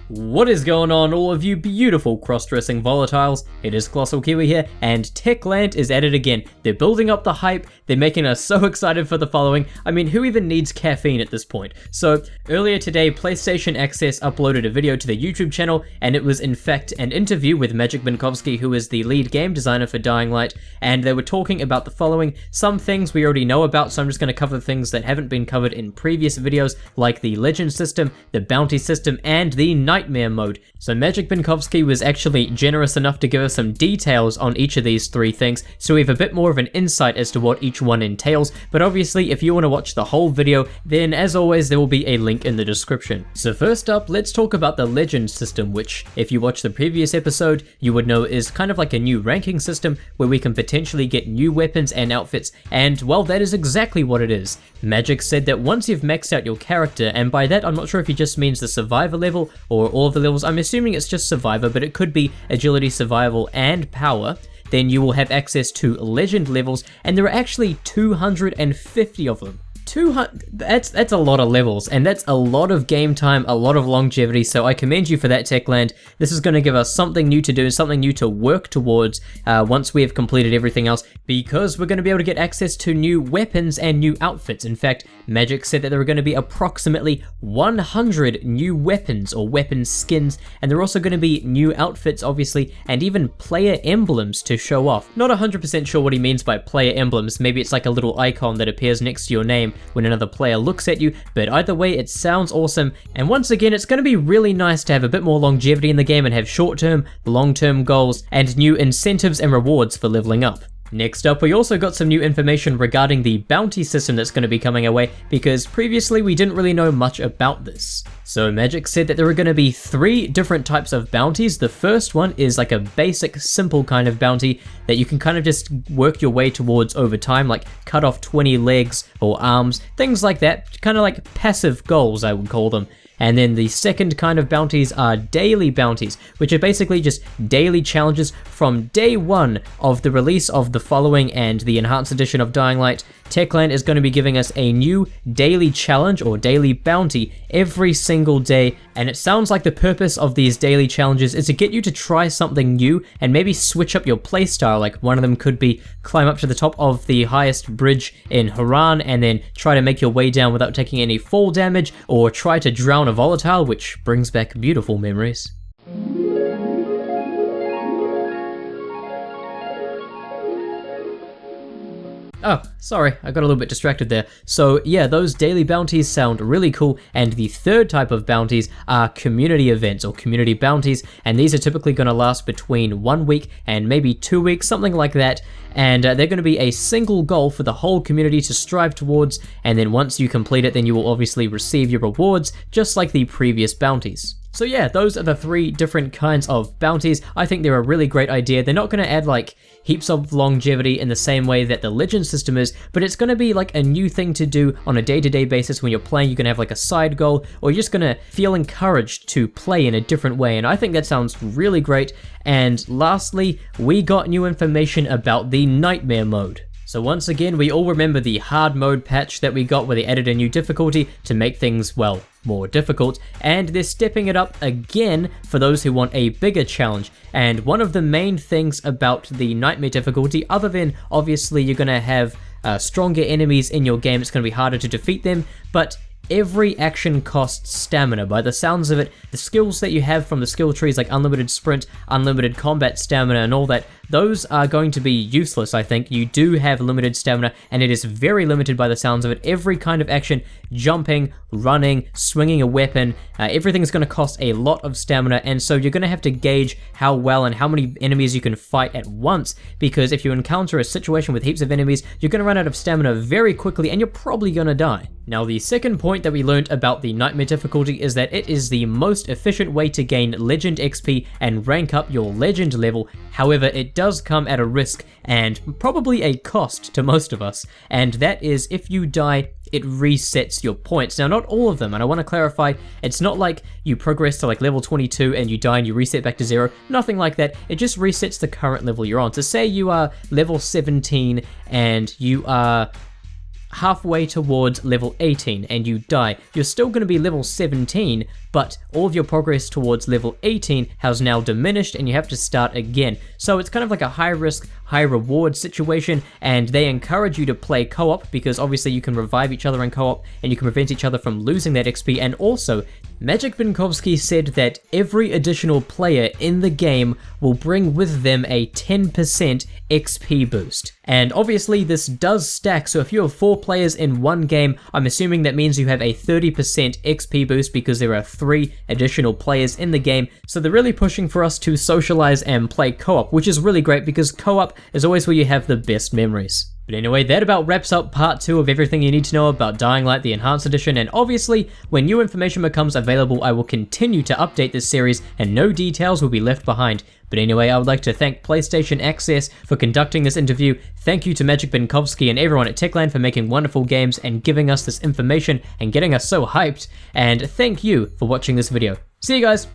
What is going on, all of you beautiful cross-dressing volatiles? It is Colossal Kiwi here, and Techland is at it again. They're building up the hype, they're making us so excited for the following. I mean, who even needs caffeine at this point? So, earlier today, PlayStation Access uploaded a video to their YouTube channel, and it was in fact an interview with Maciej Binkowski, who is the lead game designer for Dying Light, and they were talking about the following. Some things we already know about, so I'm just going to cover things that haven't been covered in previous videos, like the legend system, the bounty system, and the nightmare mode. So Maciej Binkowski was actually generous enough to give us some details on each of these three things, so we have a bit more of an insight as to what each one entails, but obviously if you want to watch the whole video, then as always there will be a link in the description. So first up, let's talk about the legend system, which if you watch the previous episode, you would know is kind of like a new ranking system where we can potentially get new weapons and outfits, and well, that is exactly what it is. Maciej said that once you've maxed out your character, and by that I'm not sure if he just means the survivor level or all of the levels, I'm assuming it's just survivor, but it could be agility, survival, and power, then you will have access to legend levels, and there are actually 250 of them. 200, that's a lot of levels, and that's a lot of game time, a lot of longevity, so I commend you for that, Techland. This is going to give us something new to do, something new to work towards once we have completed everything else, because we're going to be able to get access to new weapons and new outfits. In fact, Maciej said that there are going to be approximately 100 new weapons or weapon skins, and there are also going to be new outfits, obviously, and even player emblems to show off. Not 100% sure what he means by player emblems, maybe it's like a little icon that appears next to your name when another player looks at you, but either way it sounds awesome, and once again it's going to be really nice to have a bit more longevity in the game and have short-term, long-term goals, and new incentives and rewards for leveling up. Next up, we also got some new information regarding the bounty system that's going to be coming our way, because previously we didn't really know much about this. So Maciej said that there are going to be 3 different types of bounties. The first one is like a basic, simple kind of bounty that you can kind of just work your way towards over time, like cut off 20 legs or arms, things like that, kind of like passive goals I would call them. And then the second kind of bounties are daily bounties, which are basically just daily challenges from day 1 of the release of the following and the enhanced edition of Dying Light. Techland is going to be giving us a new daily challenge or daily bounty every single day, and it sounds like the purpose of these daily challenges is to get you to try something new and maybe switch up your playstyle. Like one of them could be climb up to the top of the highest bridge in Haran and then try to make your way down without taking any fall damage, or try to drown a volatile, which brings back beautiful memories. Oh, sorry, I got a little bit distracted there. So yeah, those daily bounties sound really cool, and the third type of bounties are community events or community bounties, and these are typically going to last between 1 week and maybe 2 weeks, something like that, and they're going to be a single goal for the whole community to strive towards, and then once you complete it, then you will obviously receive your rewards, just like the previous bounties. So yeah, those are the 3 different kinds of bounties. I think they're a really great idea. They're not going to add like heaps of longevity in the same way that the legend system is, but it's going to be like a new thing to do on a day-to-day basis. When you're playing, you're going to have like a side goal, or you're just going to feel encouraged to play in a different way, and I think that sounds really great. And lastly, we got new information about the nightmare mode. So once again, we all remember the hard mode patch that we got where they added a new difficulty to make things, well, more difficult, and they're stepping it up again for those who want a bigger challenge. And one of the main things about the nightmare difficulty, other than obviously you're going to have stronger enemies in your game, it's going to be harder to defeat them, but every action costs stamina. By the sounds of it, the skills that you have from the skill trees like unlimited sprint, unlimited combat stamina and all that, those are going to be useless, I think. You do have limited stamina, and it is very limited by the sounds of it. Every kind of action, jumping, running, swinging a weapon, everything's going to cost a lot of stamina, and so you're going to have to gauge how well and how many enemies you can fight at once, because if you encounter a situation with heaps of enemies, you're going to run out of stamina very quickly, and you're probably going to die. Now, the second point that we learned about the nightmare difficulty is that it is the most efficient way to gain legend XP and rank up your legend level. However, it does come at a risk and probably a cost to most of us, and that is if you die, it resets your points. Now, not all of them, and I want to clarify, it's not like you progress to like level 22 and you die and you reset back to 0, nothing like that. It just resets the current level you're on. So say you are level 17 and you are halfway towards level 18 and you die, you're still going to be level 17, but all of your progress towards level 18 has now diminished and you have to start again. So it's kind of like a high risk, high reward situation, and they encourage you to play co-op because obviously you can revive each other in co-op and you can prevent each other from losing that XP. And also, Maciej Binkowski said that every additional player in the game will bring with them a 10% XP boost. And obviously this does stack, so if you have 4 players in one game, I'm assuming that means you have a 30% XP boost because there are 3 additional players in the game. So they're really pushing for us to socialize and play co-op, which is really great because co-op is always where you have the best memories. But anyway, that about wraps up part 2 of everything you need to know about Dying Light the Enhanced Edition, and obviously, when new information becomes available, I will continue to update this series and no details will be left behind. But anyway, I would like to thank PlayStation Access for conducting this interview. Thank you to Maciej Binkowski and everyone at Techland for making wonderful games and giving us this information and getting us so hyped. And thank you for watching this video. See you guys!